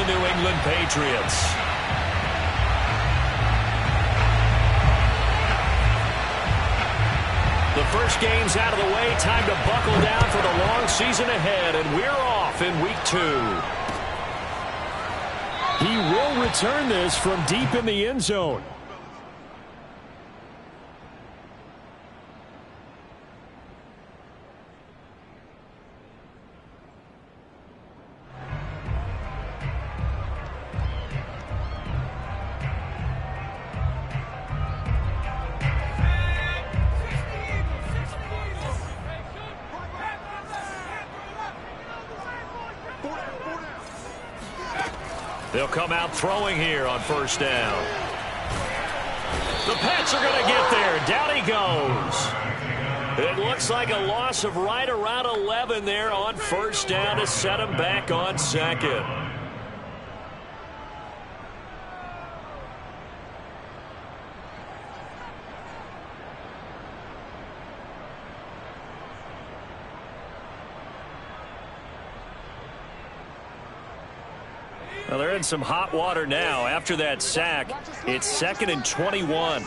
the New England Patriots. The first game's out of the way. Time to buckle down for the long season ahead, and we're off in Week 2. He will return this from deep in the end zone. They'll come out throwing here on first down. The Pats are going to get there. Down he goes. It looks like a loss of right around 11 there on first down to set him back on second. Well, they're in some hot water now. After that sack, it's 2nd and 21.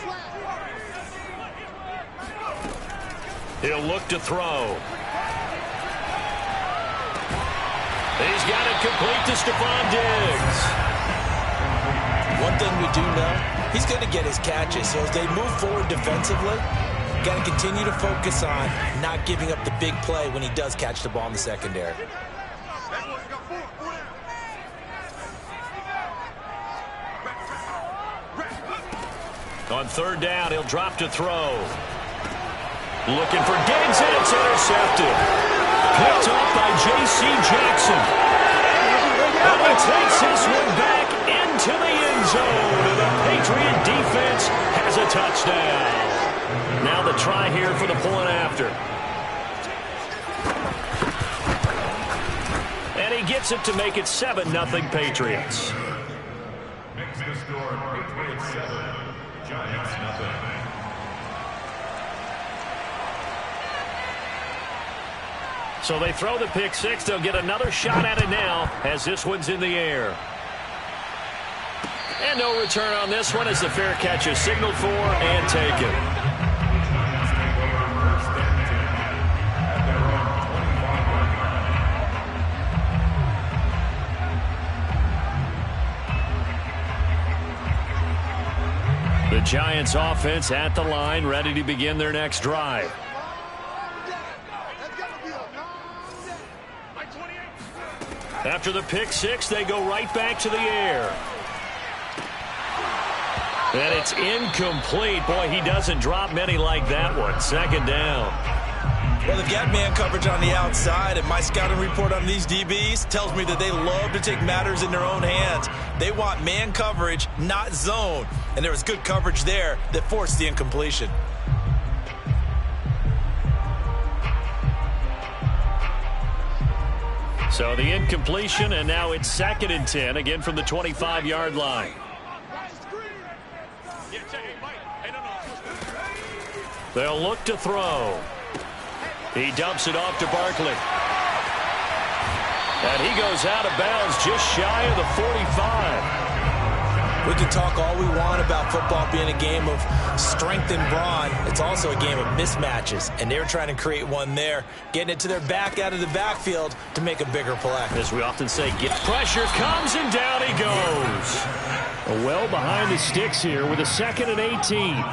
He'll look to throw. He's got it complete to Stephon Diggs. One thing we do know, he's going to get his catches. So as they move forward defensively, got to continue to focus on not giving up the big play when he does catch the ball in the secondary. On third down, he'll drop to throw. Looking for Diggs, and it's intercepted. Picked off by J.C. Jackson. And he takes this one back into the end zone. And the Patriot defense has a touchdown. Now the try here for the point after. And he gets it to make it 7-0 Patriots. Next to score, Patriots 7. Giants nothing. So they throw the pick six. They'll get another shot at it now as this one's in the air. And no return on this one as the fair catch is signaled for and taken. The Giants offense at the line, ready to begin their next drive. After the pick six, they go right back to the air. And it's incomplete. Boy, he doesn't drop many like that one. Second down. Well, they've got man coverage on the outside, and my scouting report on these DBs tells me that they love to take matters in their own hands. They want man coverage, not zone. And there was good coverage there that forced the incompletion. So the incompletion, and now it's 2nd and 10, again from the 25-yard line. They'll look to throw. He dumps it off to Barkley. And he goes out of bounds just shy of the 45. We can talk all we want about football being a game of strength and brawn. It's also a game of mismatches, and they're trying to create one there, getting it to their back out of the backfield to make a bigger play. As we often say, get pressure comes, and down he goes. Well behind the sticks here with a 2nd and 18.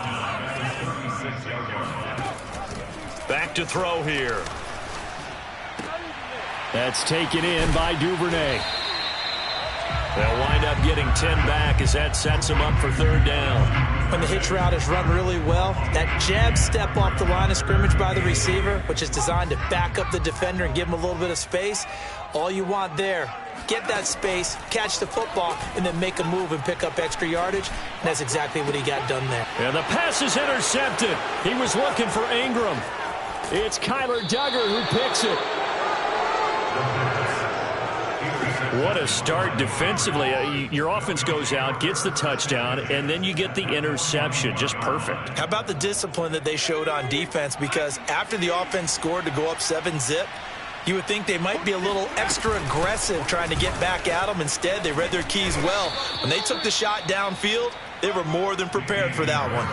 Back to throw here. That's taken in by Duvernay. They'll wind up getting 10 back as that sets them up for third down. When the hitch route is run really well, that jab step off the line of scrimmage by the receiver, which is designed to back up the defender and give him a little bit of space, all you want there, get that space, catch the football, and then make a move and pick up extra yardage. And that's exactly what he got done there. And the pass is intercepted. He was looking for Ingram. It's Kyler Duggar who picks it. What a start defensively. Your offense goes out, gets the touchdown, and then you get the interception. Just perfect. How about the discipline that they showed on defense? Because after the offense scored to go up 7-zip, You would think they might be a little extra aggressive trying to get back at them. Instead, they read their keys well. When they took the shot downfield, they were more than prepared for that one.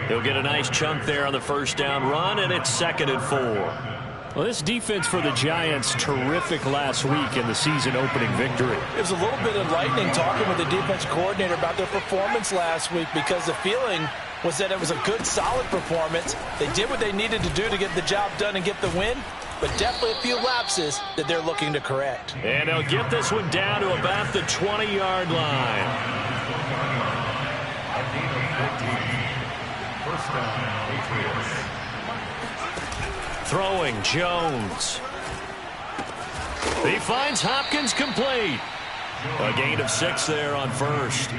He'll get a nice chunk there on the first down run, and it's 2nd and 4. Well, this defense for the Giants, terrific last week in the season opening victory. It was a little bit enlightening talking with the defense coordinator about their performance last week, because the feeling was that it was a good, solid performance. They did what they needed to do to get the job done and get the win, but definitely a few lapses that they're looking to correct. And they'll get this one down to about the 20-yard line. First down, Patriots. Throwing Jones. He finds Hopkins complete. A gain of 6 there on first.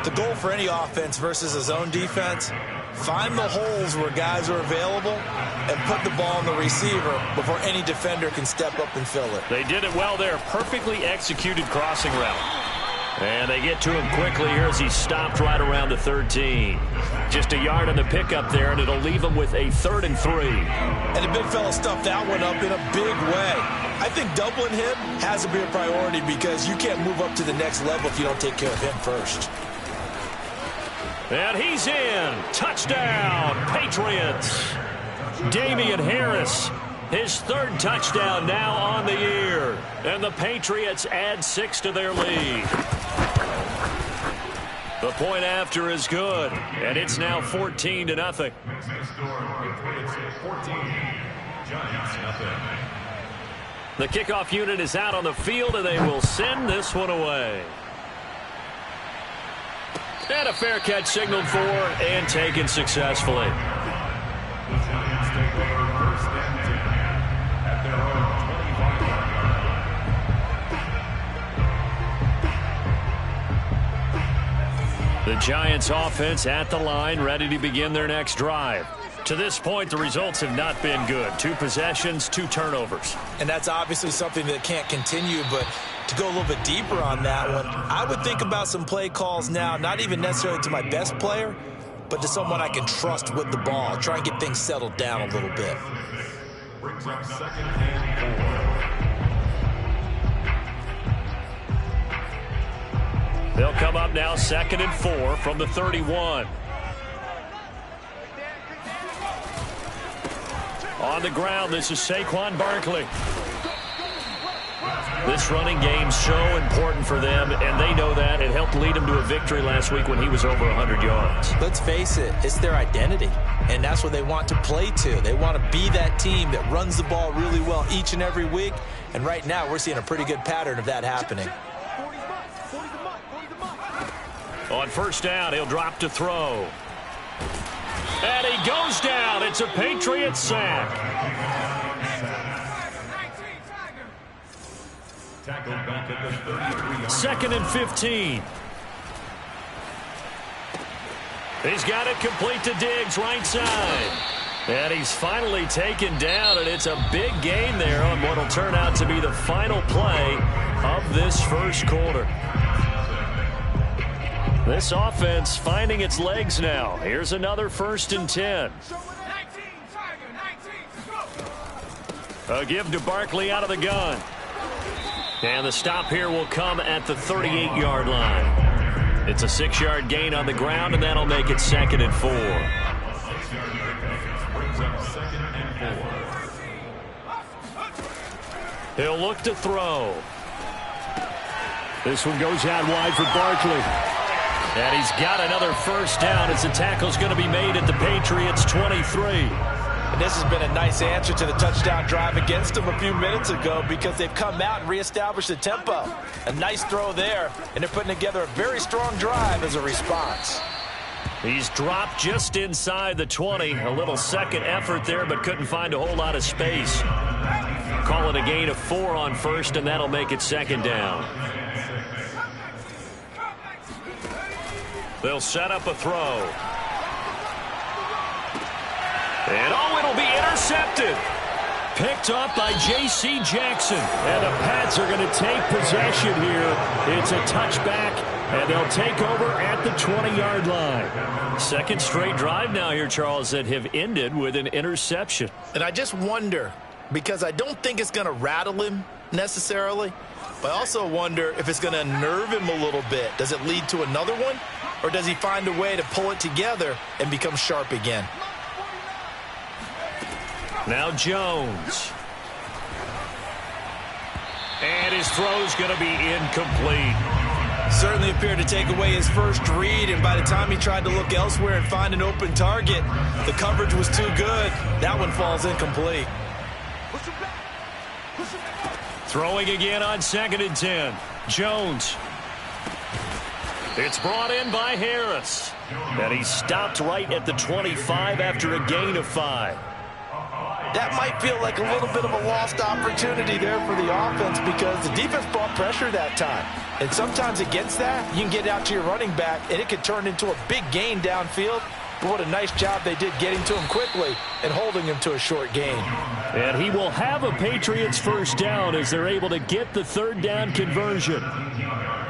The goal for any offense versus a zone defense, find the holes where guys are available and put the ball on the receiver before any defender can step up and fill it. They did it well there. Perfectly executed crossing route. And they get to him quickly here as he stopped right around the 13. Just a yard on the pickup there, and it'll leave him with a 3rd and 3. And the big fella stuffed that one up in a big way. I think doubling him has to be a priority, because you can't move up to the next level if you don't take care of him first. And he's in. Touchdown, Patriots. Damian Harris, his 3rd touchdown now on the year. And the Patriots add 6 to their lead. The point after is good, and it's now 14-0. The kickoff unit is out on the field, and they will send this one away. And a fair catch signaled for and taken successfully. The Giants take over 1st and 10 at their own 25-yard line. The Giants offense at the line, ready to begin their next drive. To this point, the results have not been good. 2 possessions, 2 turnovers. And that's obviously something that can't continue, but to go a little bit deeper on that one, I would think about some play calls now, not even necessarily to my best player, but to someone I can trust with the ball. Try and get things settled down a little bit. Brings up 2nd and 4. They'll come up now 2nd and 4 from the 31. On the ground, this is Saquon Barkley. This running game's so important for them, and they know that. It helped lead them to a victory last week when he was over 100 yards. Let's face it, it's their identity, and that's what they want to play to. They want to be that team that runs the ball really well each and every week, and right now we're seeing a pretty good pattern of that happening. On first down, he'll drop to throw. And he goes down. It's a Patriots sack. Tackled back at the 33-yard. 2nd and 15. He's got it complete to Diggs, right side. And he's finally taken down, and it's a big gain there on what will turn out to be the final play of this first quarter. This offense finding its legs now. Here's another 1st and 10. A give to Barkley out of the gun. And the stop here will come at the 38-yard line. It's a 6-yard gain on the ground, and that'll make it 2nd and 4. 6-yard pickup brings up 2nd and 4. He'll look to throw. This one goes out wide for Barkley. And he's got another first down as the tackle's going to be made at the Patriots 23. And this has been a nice answer to the touchdown drive against them a few minutes ago, because they've come out and reestablished the tempo. A nice throw there, and they're putting together a very strong drive as a response. He's dropped just inside the 20. A little second effort there, but couldn't find a whole lot of space. Call it a gain of 4 on first, and that'll make it 2nd down. They'll set up a throw. And it'll be intercepted. Picked up by J.C. Jackson. And the Pats are going to take possession here. It's a touchback, and they'll take over at the 20-yard line. 2nd straight drive now here, Charles, that have ended with an interception. And I just wonder, because I don't think it's going to rattle him necessarily, but I also wonder if it's going to unnerve him a little bit. Does it lead to another one, or does he find a way to pull it together and become sharp again? Now Jones. And his throw's going to be incomplete. Certainly appeared to take away his first read, and by the time he tried to look elsewhere and find an open target, the coverage was too good. That one falls incomplete. Throwing again on 2nd and 10. Jones. It's brought in by Harris. And he stopped right at the 25 after a gain of 5. That might feel like a little bit of a lost opportunity there for the offense because the defense brought pressure that time. And sometimes against that, you can get out to your running back, and it could turn into a big gain downfield. But what a nice job they did getting to him quickly and holding him to a short gain. And he will have a Patriots first down as they're able to get the 3rd down conversion.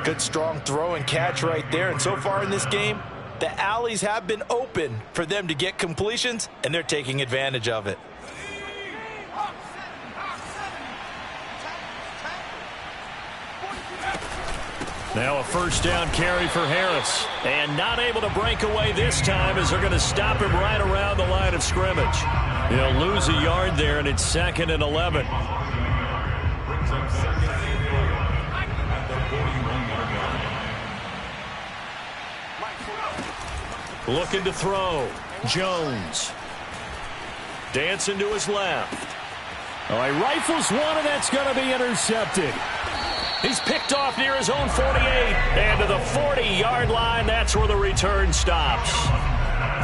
Good strong throw and catch right there. And so far in this game, the alleys have been open for them to get completions, and they're taking advantage of it. Now a first down carry for Harris. And not able to break away this time as they're going to stop him right around the line of scrimmage. He'll lose a yard there, and it's 2nd and 11. Looking to throw. Jones. Dancing to his left. Oh, he rifles one, and that's going to be intercepted. He's picked off near his own 48. And to the 40-yard line, that's where the return stops.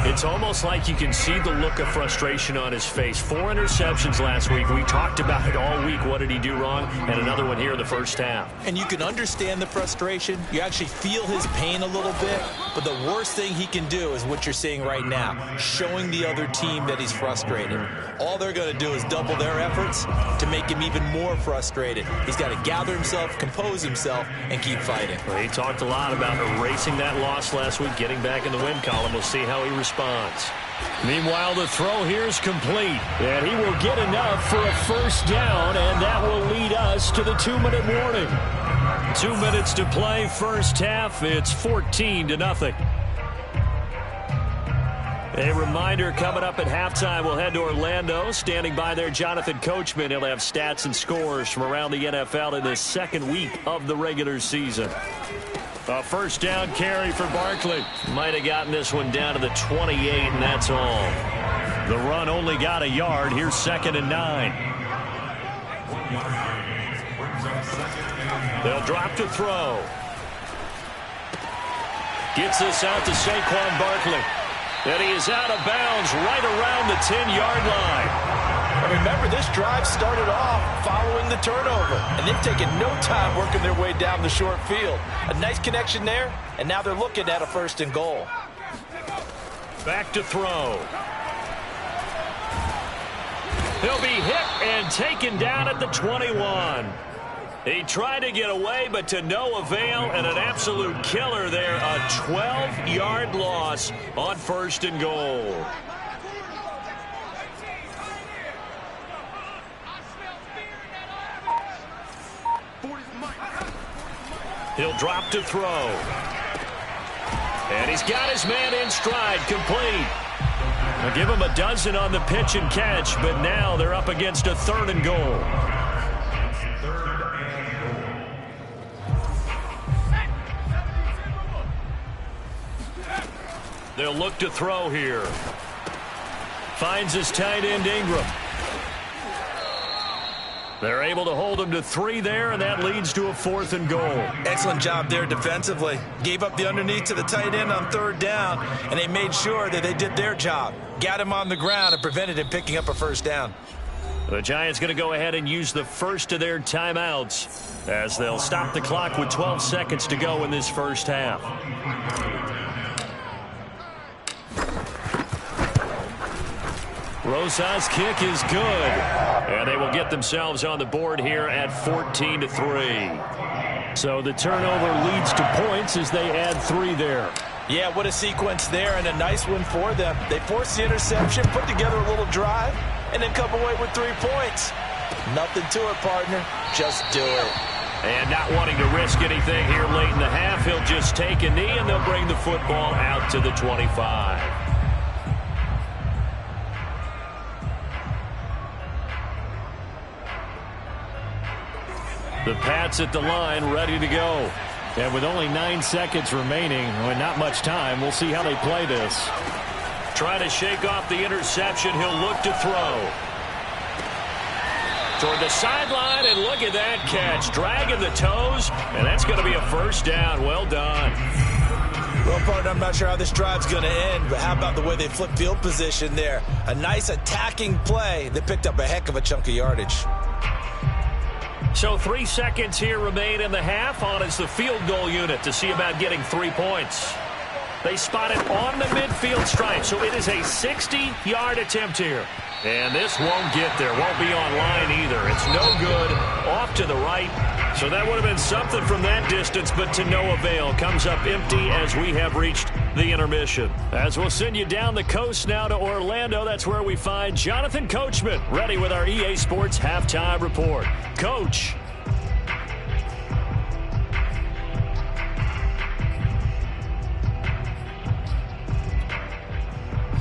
It's almost like you can see the look of frustration on his face. 4 interceptions last week. We talked about it all week. What did he do wrong? And another one here in the first half. And you can understand the frustration. You actually feel his pain a little bit. But the worst thing he can do is what you're seeing right now, showing the other team that he's frustrated. All they're going to do is double their efforts to make him even more frustrated. He's got to gather himself, compose himself, and keep fighting. Well, he talked a lot about erasing that loss last week, getting back in the win column. We'll see how he responds. Meanwhile, the throw here is complete. And he will get enough for a first down, and that will lead us to the 2-minute warning. 2 minutes to play, first half. It's 14-0. A reminder coming up at halftime, we'll head to Orlando. Standing by there, Jonathan Coachman. He'll have stats and scores from around the NFL in this 2nd week of the regular season. A first down carry for Barkley. Might have gotten this one down to the 28, and that's all. The run only got a yard. Here's 2nd and 9. They'll drop to throw. Gets this out to Saquon Barkley. And he is out of bounds right around the 10-yard line. And remember, this drive started off following the turnover, and they've taken no time working their way down the short field. A nice connection there, and now they're looking at a 1st and goal. Back to throw. He'll be hit and taken down at the 21. He tried to get away, but to no avail, and an absolute killer there. A 12-yard loss on 1st and goal. He'll drop to throw. And he's got his man in stride, complete. They'll give him a dozen on the pitch and catch, but now they're up against a 3rd and goal. They'll look to throw here. Finds his tight end Ingram. They're able to hold him to 3 there, and that leads to a 4th and goal. Excellent job there defensively. Gave up the underneath to the tight end on 3rd down, and they made sure that they did their job. Got him on the ground and prevented him picking up a first down. The Giants going to go ahead and use the first of their timeouts as they'll stop the clock with 12 seconds to go in this first half. Rosas' kick is good. And they will get themselves on the board here at 14-3. So the turnover leads to points as they add 3 there. Yeah, what a sequence there, and a nice one for them. They forced the interception, put together a little drive, and then come away with 3 points. Nothing to it, partner. Just do it. And not wanting to risk anything here late in the half, he'll just take a knee, and they'll bring the football out to the 25. The Pats at the line, ready to go. And with only 9 seconds remaining, and not much time, we'll see how they play this. Trying to shake off the interception, he'll look to throw. Toward the sideline, and look at that catch. Dragging the toes, and that's going to be a first down. Well done. Well, partner, I'm not sure how this drive's going to end, but how about the way they flip field position there? A nice attacking play that picked up a heck of a chunk of yardage. So 3 seconds here remain in the half. On is the field goal unit to see about getting 3 points. They spot it on the midfield stripe, so it is a 60-yard attempt here. And this won't get there. Won't be on line either. It's no good. Off to the right. So that would have been something from that distance, but to no avail. Comes up empty as we have reached the intermission. As we'll send you down the coast now to Orlando, that's where we find Jonathan Coachman, ready with our EA Sports Halftime Report. Coach.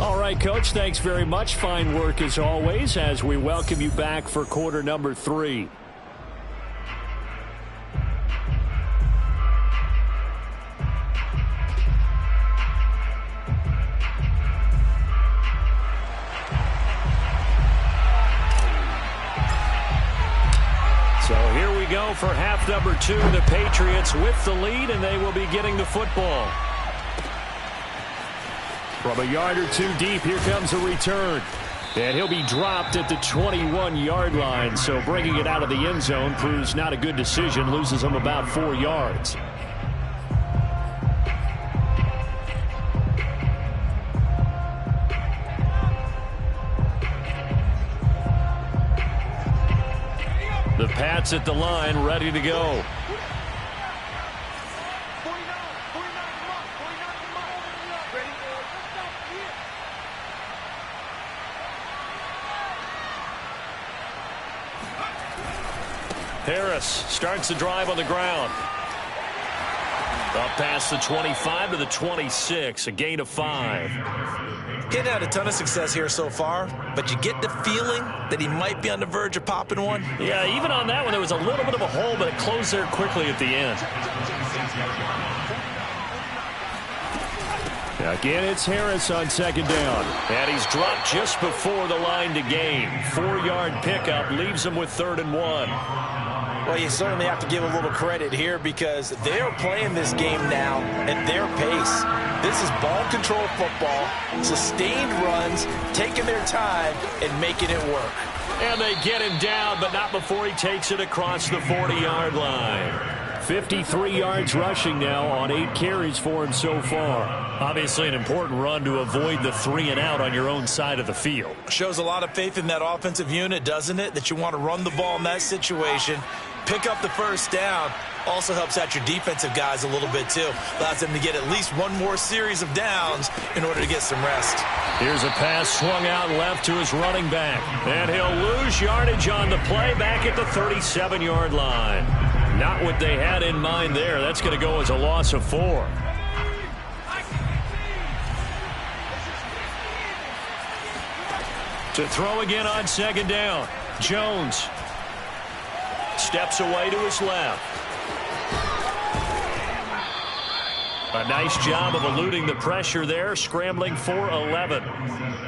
All right, Coach, thanks very much. Fine work as always as we welcome you back for quarter number 3. So here we go for half number 2. The Patriots with the lead, and they will be getting the football. From a yard or two deep, here comes a return. And he'll be dropped at the 21-yard line. So bringing it out of the end zone proves not a good decision. Loses him about 4 yards. The Pats at the line, ready to go. Harris starts the drive on the ground. Up past the 25 to the 26, a gain of 5. He hadn't had a ton of success here so far, but you get the feeling that he might be on the verge of popping one. Yeah, even on that one, there was a little bit of a hole, but it closed there quickly at the end. Again, it's Harris on second down. And he's dropped just before the line to gain. 4-yard pickup leaves him with 3rd and 1. Well, you certainly have to give a little credit here because they're playing this game now at their pace. This is ball control football, sustained runs, taking their time and making it work. And they get him down, but not before he takes it across the 40-yard line. 53 yards rushing now on 8 carries for him so far. Obviously an important run to avoid the 3 and out on your own side of the field. Shows a lot of faith in that offensive unit, doesn't it? That you want to run the ball in that situation. Pick up the first down. Also helps out your defensive guys a little bit, too. Allows them to get at least one more series of downs in order to get some rest. Here's a pass swung out left to his running back. And he'll lose yardage on the play back at the 37-yard line. Not what they had in mind there. That's going to go as a loss of 4. To throw again on second down. Jones steps away to his left. A nice job of eluding the pressure there, scrambling for 11.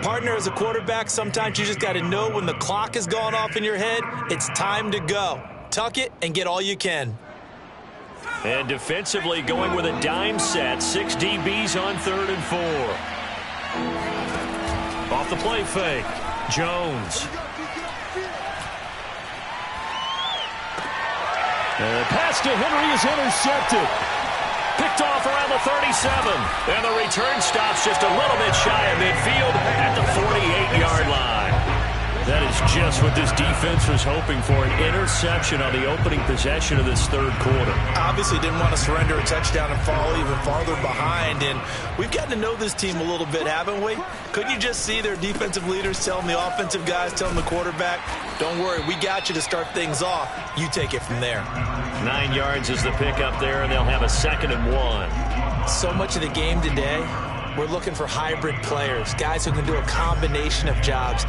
Partner, as a quarterback, sometimes you just got to know when the clock has gone off in your head, it's time to go. Tuck it and get all you can. And defensively going with a dime set. 6 DBs on 3rd and 4. Off the play fake. Jones. And the pass to Henry is intercepted. Picked off around the 37. And the return stops just a little bit shy of midfield at the 48-yard line. That is just what this defense was hoping for, an interception on the opening possession of this third quarter. Obviously didn't want to surrender a touchdown and fall even farther behind, and we've gotten to know this team a little bit, haven't we? Couldn't you just see their defensive leaders telling the offensive guys, telling the quarterback, don't worry, we got you to start things off. You take it from there. 9 yards is the pickup there, and they'll have a 2nd and 1. So much of the game today, we're looking for hybrid players, guys who can do a combination of jobs.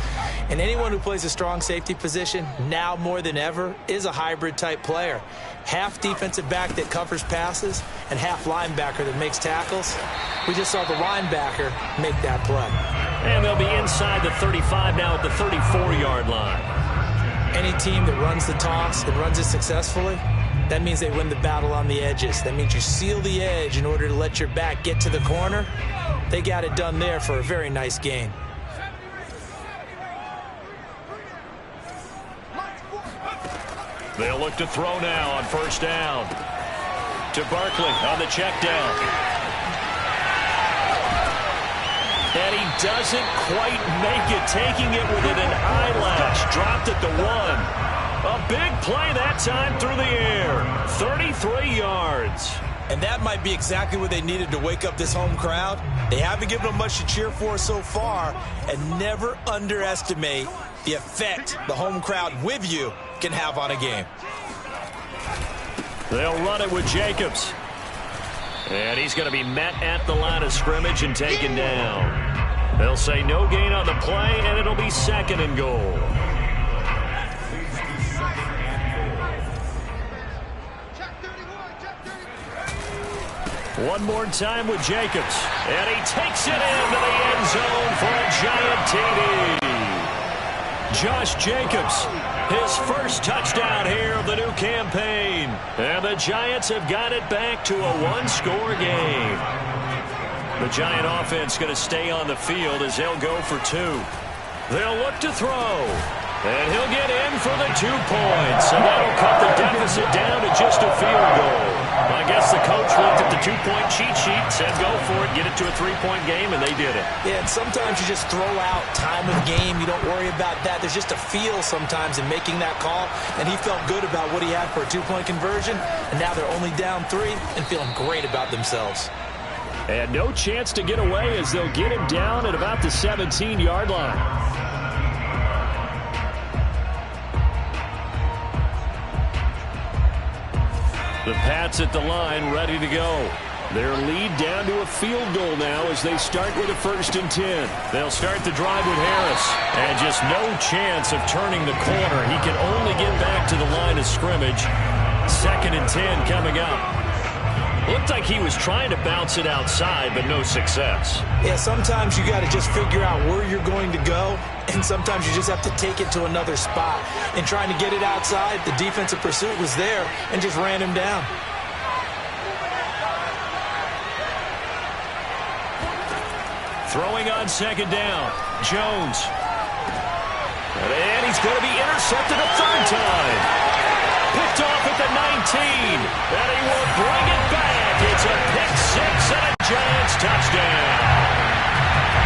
And anyone who plays a strong safety position, now more than ever, is a hybrid-type player. Half defensive back that covers passes and half linebacker that makes tackles. We just saw the linebacker make that play. And they'll be inside the 35 now at the 34-yard line. Any team that runs the toss and runs it successfully, that means they win the battle on the edges. That means you seal the edge in order to let your back get to the corner. They got it done there for a very nice gain. They'll look to throw now on 1st down. To Barkley on the check down. And he doesn't quite make it, taking it within an eyelash. Dropped at the 1. A big play that time through the air. 33 yards. And that might be exactly what they needed to wake up this home crowd. They haven't given them much to cheer for so far, and never underestimate the effect the home crowd with you can have on a game. They'll run it with Jacobs. And he's going to be met at the line of scrimmage and taken down. They'll say no gain on the play, and it'll be 2nd and goal. One more time with Jacobs. And he takes it into the end zone for a giant TD. Josh Jacobs, his first touchdown here of the new campaign. And the Giants have got it back to a 1-score game. The Giant offense going to stay on the field as they'll go for 2. They'll look to throw. And he'll get in for the 2 points. And that'll cut the deficit down to just a field goal. I guess the coach looked at the 2-point cheat sheet, said go for it, get it to a 3-point game, and they did it. Yeah, and sometimes you just throw out time of game. You don't worry about that. There's just a feel sometimes in making that call, and he felt good about what he had for a 2-point conversion, and now they're only down 3 and feeling great about themselves. And no chance to get away as they'll get him down at about the 17-yard line. The Pats at the line, ready to go. Their lead down to a field goal now as they start with a 1st and 10. They'll start the drive with Harris. And just no chance of turning the corner. He can only get back to the line of scrimmage. 2nd and 10 coming up. Looked like he was trying to bounce it outside, but no success. Yeah, sometimes you got to just figure out where you're going to go, and sometimes you just have to take it to another spot. In trying to get it outside, the defensive pursuit was there and just ran him down. Throwing on 2nd down, Jones. And he's going to be intercepted a 3rd time. Picked off at the 19, and he will bring it back. It's a pick 6 and a Giants touchdown.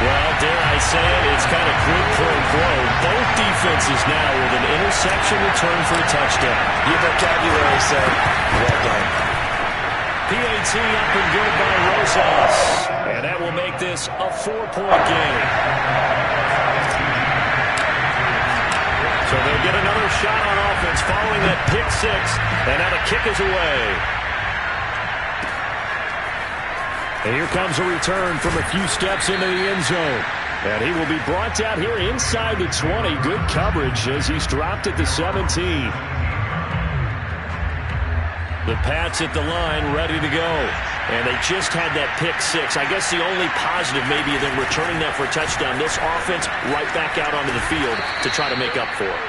Well, dare I say it, it's kind of quid pro quo. Both defenses now with an interception return for a touchdown. Your vocabulary said, well done. PAT up and good by Rosas. And that will make this a 4-point game. So they'll get another shot on offense following that pick 6. And now the kick is away. And here comes a return from a few steps into the end zone. And he will be brought down here inside the 20. Good coverage as he's dropped at the 17. The Pats at the line ready to go. And they just had that pick 6. I guess the only positive maybe than returning that for a touchdown. This offense right back out onto the field to try to make up for it.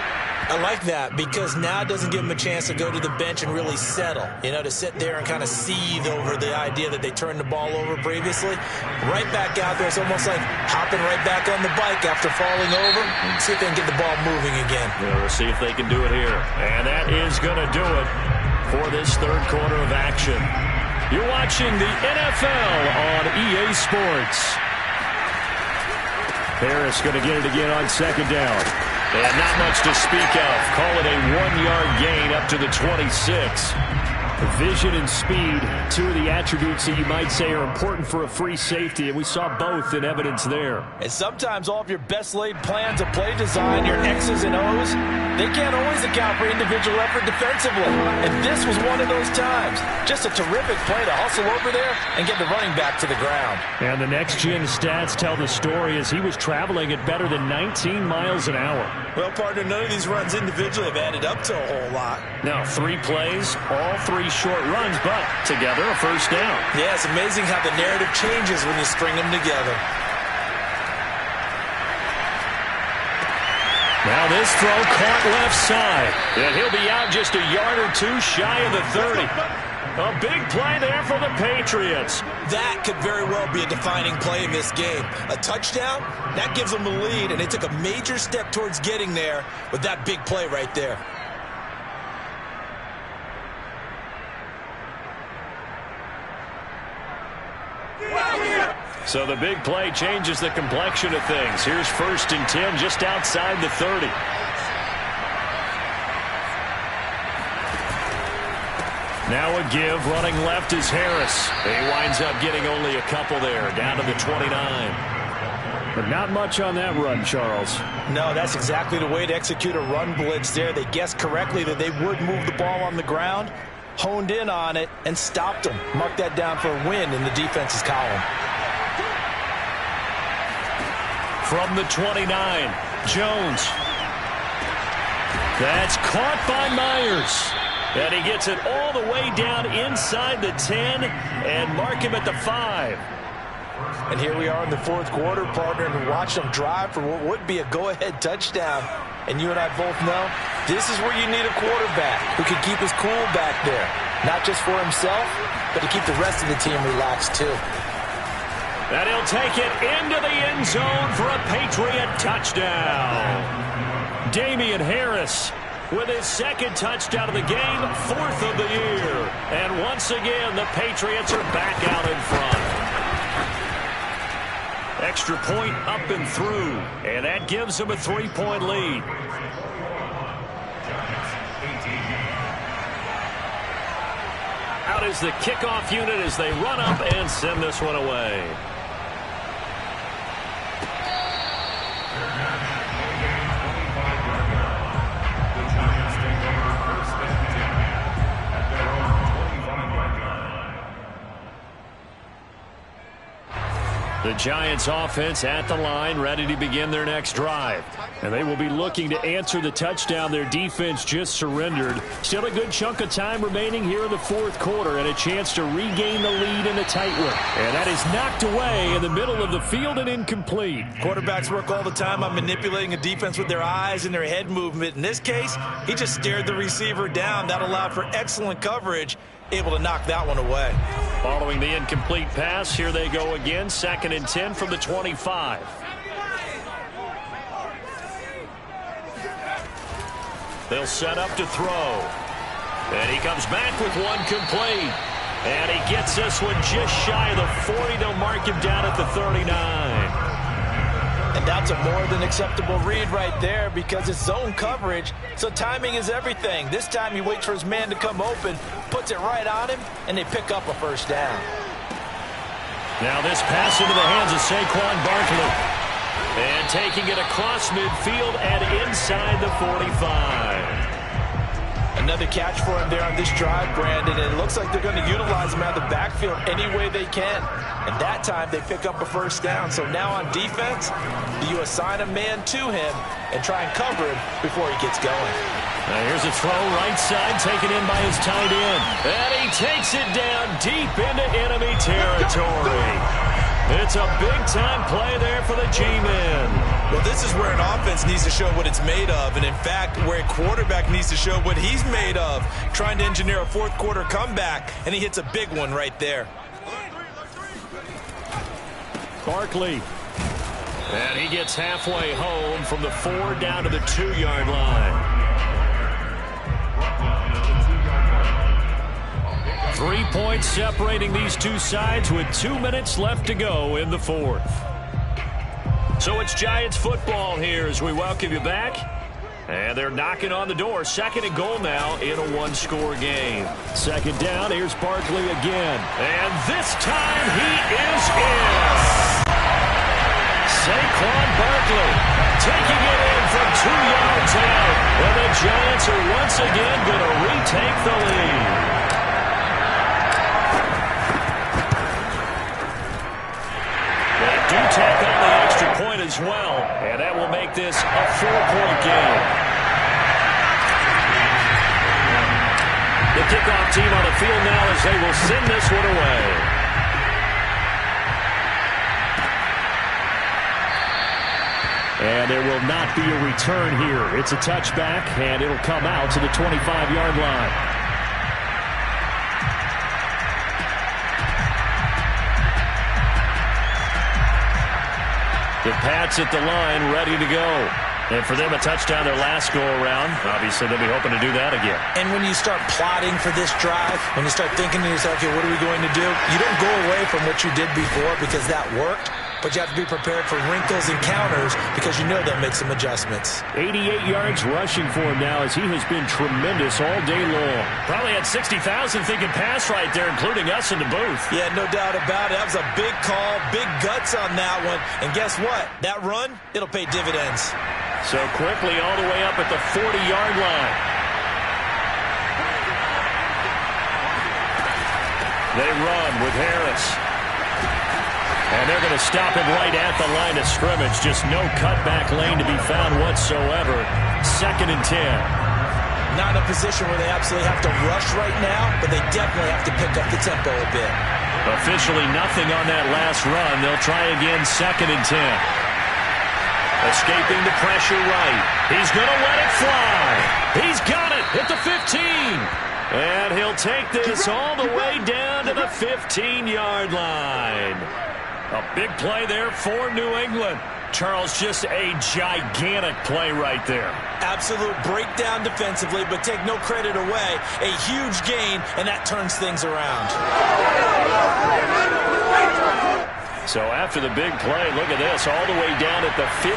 I like that because now it doesn't give them a chance to go to the bench and really settle, to sit there and kind of seethe over the idea that they turned the ball over previously. Right back out there, it's almost like hopping right back on the bike after falling over. See if they can get the ball moving again. Yeah, we'll see if they can do it here. And that is going to do it for this 3rd quarter of action. You're watching the NFL on EA Sports. Harris going to get it again on 2nd down. And not much to speak of. Call it a 1-yard gain up to the 26. Vision and speed, two of the attributes that you might say are important for a free safety, and we saw both in evidence there. And sometimes all of your best laid plans of play design, your X's and O's, they can't always account for individual effort defensively. And this was one of those times. Just a terrific play to hustle over there and get the running back to the ground. And the next-gen stats tell the story as he was traveling at better than 19 miles an hour. Well, partner, none of these runs individually have added up to a whole lot. Now, 3 plays, all 3 short runs, but together a first down. Yeah, it's amazing how the narrative changes when you string them together. Now this throw caught left side. And he'll be out just a yard or 2 shy of the 30. A big play there for the Patriots. That could very well be a defining play in this game. A touchdown, that gives them the lead, and they took a major step towards getting there with that big play right there. So the big play changes the complexion of things. Here's 1st and 10 just outside the 30. Now a give, running left is Harris. He winds up getting only a couple there, down to the 29. But not much on that run, Charles. No, that's exactly the way to execute a run blitz there. They guessed correctly that they would move the ball on the ground, honed in on it, and stopped them. Mark that down for a win in the defense's column. From the 29, Jones. That's caught by Myers. And he gets it all the way down inside the 10 and mark him at the 5. And here we are in the 4th quarter, partner, and watch them drive for what would be a go-ahead touchdown. And you and I both know this is where you need a quarterback who can keep his cool back there. Not just for himself, but to keep the rest of the team relaxed too. And he'll take it into the end zone for a Patriot touchdown. Damian Harris with his 2nd touchdown of the game, 4th of the year. And once again, the Patriots are back out in front. Extra point up and through, and that gives them a 3-point lead. Out is the kickoff unit as they run up and send this one away. The Giants offense at the line, ready to begin their next drive. And they will be looking to answer the touchdown their defense just surrendered. Still a good chunk of time remaining here in the 4th quarter and a chance to regain the lead in a tight one. And that is knocked away in the middle of the field and incomplete. Quarterbacks work all the time on manipulating a defense with their eyes and their head movement. In this case, he just stared the receiver down. That allowed for excellent coverage, able to knock that one away. Following the incomplete pass, here they go again. 2nd and 10 from the 25. They'll set up to throw. And he comes back with one complete. And he gets this one just shy of the 40. They'll mark him down at the 39. And that's a more than acceptable read right there because it's zone coverage, so timing is everything. This time he waits for his man to come open, puts it right on him, and they pick up a first down. Now this pass into the hands of Saquon Barkley. And taking it across midfield and inside the 45. Another catch for him there on this drive, Brandon, and it looks like they're going to utilize him out of the backfield any way they can. And that time they pick up a first down. So now on defense, you assign a man to him and try and cover him before he gets going. Now here's a throw right side taken in by his tight end. And he takes it down deep into enemy territory. It's a big-time play there for the G-men. Well, this is where an offense needs to show what it's made of, and in fact, where a quarterback needs to show what he's made of, trying to engineer a 4th quarter comeback, and he hits a big one right there. Barkley. And he gets halfway home from the 4 down to the 2-yard line. 3 points separating these two sides with 2 minutes left to go in the 4th. So it's Giants football here as we welcome you back. And they're knocking on the door. 2nd and goal now in a one-score game. 2nd down. Here's Barkley again. And this time he is in. Saquon Barkley taking it in from 2 yards out. And the Giants are once again going to retake the lead. They do tack on the extra point as well, and that will make this a 4-point game. The kickoff team on the field now as they will send this one away. And there will not be a return here. It's a touchback, and it'll come out to the 25-yard line. The Pats at the line, ready to go. And for them, a touchdown their last go-around. Obviously, they'll be hoping to do that again. And when you start plotting for this drive, when you start thinking to yourself, okay, what are we going to do? You don't go away from what you did before because that worked. But you have to be prepared for wrinkles and counters because you know they'll make some adjustments. 88 yards rushing for him now as he has been tremendous all day long. Probably had 60,000 thinking pass right there, including us in the booth. Yeah, no doubt about it. That was a big call, big guts on that one. And guess what? That run, it'll pay dividends. So quickly all the way up at the 40-yard line. They run with Harris. And they're going to stop him right at the line of scrimmage. Just no cutback lane to be found whatsoever. 2nd and 10. Not in a position where they absolutely have to rush right now, but they definitely have to pick up the tempo a bit. Officially nothing on that last run. They'll try again 2nd and 10. Escaping the pressure right. He's going to let it fly. He's got it at the 15. And he'll take this all the way down to the 15-yard line. A big play there for New England. Charles, just a gigantic play right there. Absolute breakdown defensively, but take no credit away. A huge gain, and that turns things around. So after the big play, look at this, all the way down at the 15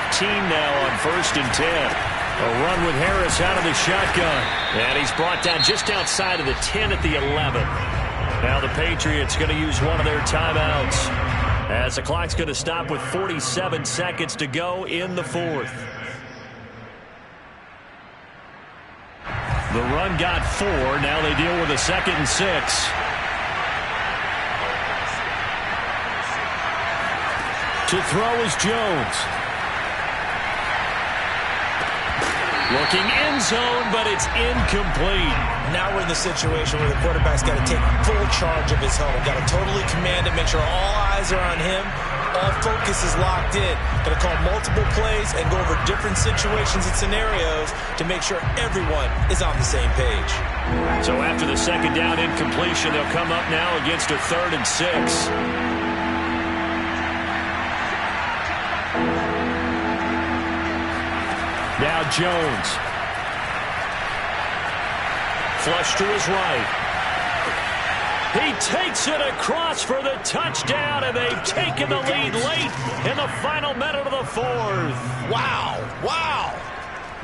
now on 1st and 10. A run with Harris out of the shotgun. And he's brought down just outside of the 10 at the 11. Now the Patriots going to use one of their timeouts, as the clock's going to stop with 47 seconds to go in the 4th. The run got 4. Now they deal with a 2nd and 6. To throw is Jones. Looking end zone, but it's incomplete. Now we're in the situation where the quarterback's got to take full charge of his helmet. Got to totally command it, make sure all eyes are on him. All focus is locked in. Got to call multiple plays and go over different situations and scenarios to make sure everyone is on the same page. So after the 2nd down incompletion, they'll come up now against a 3rd and 6. Now Jones. Flush to his right. He takes it across for the touchdown, and they've taken the lead late in the final minute of the 4th. Wow. Wow.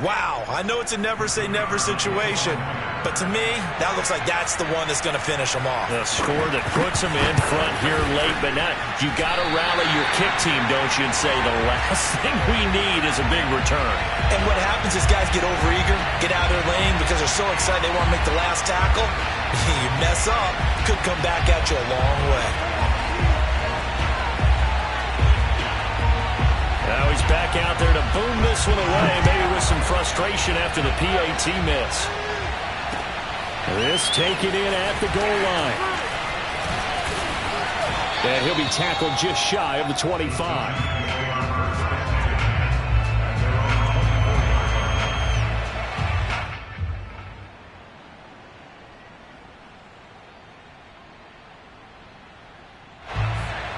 Wow. I know it's a never-say-never situation, but to me, that looks like that's the one that's going to finish them off. The score that puts them in front here late, but not. You got to rally your kick team, don't you, and say the last thing we need is a big return. And what happens is guys get overeager, get out of their lane because they're so excited they want to make the last tackle. You mess up, could come back at you a long way. Now he's back out there to boom this one away, maybe with some frustration after the PAT miss. This taken in at the goal line. And he'll be tackled just shy of the 25.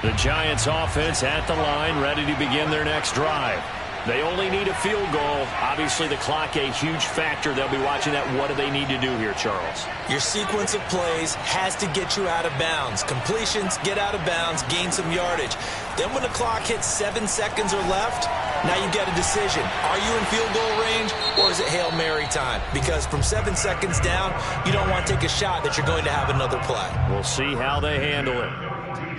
The Giants offense at the line, ready to begin their next drive. They only need a field goal. Obviously, the clock a huge factor. They'll be watching that. What do they need to do here, Charles? Your sequence of plays has to get you out of bounds. Completions, get out of bounds, gain some yardage. Then when the clock hits 7 seconds or left, now you get a decision. Are you in field goal range, or is it Hail Mary time? Because from 7 seconds down, you don't want to take a shot that you're going to have another play. We'll see how they handle it.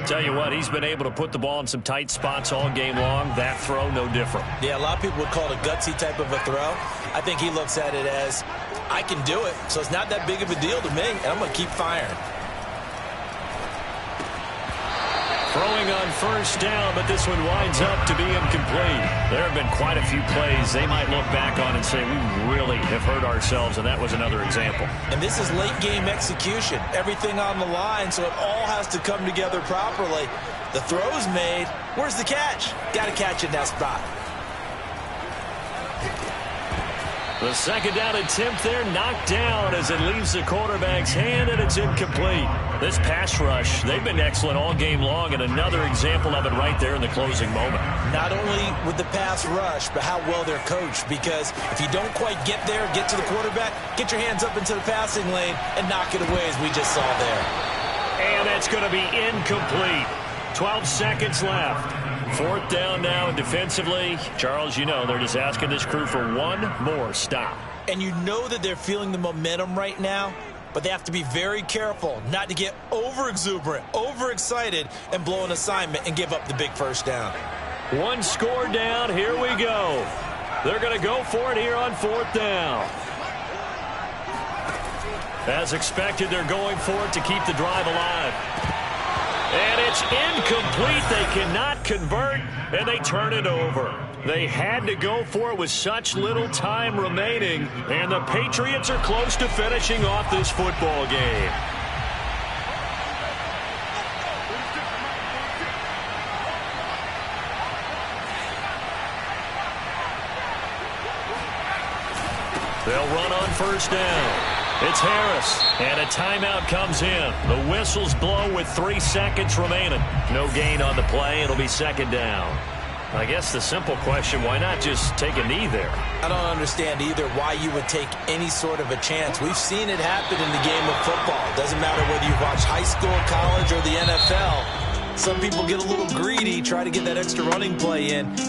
Tell you what, he's been able to put the ball in some tight spots all game long. That throw, no different. Yeah, a lot of people would call it a gutsy type of a throw. I think he looks at it as, I can do it, so it's not that big of a deal to me, and I'm going to keep firing. Throwing on first down, but this one winds up to be incomplete. There have been quite a few plays they might look back on and say, we really have hurt ourselves, and that was another example. And this is late-game execution. Everything on the line, so it all has to come together properly. The throw's made. Where's the catch? Got to catch in that spot. The second down attempt there knocked down as it leaves the quarterback's hand, and it's incomplete. This pass rush, they've been excellent all game long, and another example of it right there in the closing moment. Not only with the pass rush, but how well they're coached, because if you don't quite get there, get to the quarterback, get your hands up into the passing lane and knock it away as we just saw there. And that's going to be incomplete. 12 seconds left. Fourth down now, and defensively, Charles, you know, they're just asking this crew for one more stop. And you know that they're feeling the momentum right now, but they have to be very careful not to get over-exuberant, overexcited, and blow an assignment and give up the big first down. One score down, here we go. They're going to go for it here on fourth down. As expected, they're going for it to keep the drive alive. And it's incomplete. They cannot convert, and they turn it over. They had to go for it with such little time remaining, and the Patriots are close to finishing off this football game. They'll run on first down. It's Harris, and a timeout comes in. The whistles blow with 3 seconds remaining. No gain on the play. It'll be second down. I guess the simple question, why not just take a knee there? I don't understand either why you would take any sort of a chance. We've seen it happen in the game of football. It doesn't matter whether you watch high school, college, or the NFL. Some people get a little greedy, try to get that extra running play in, and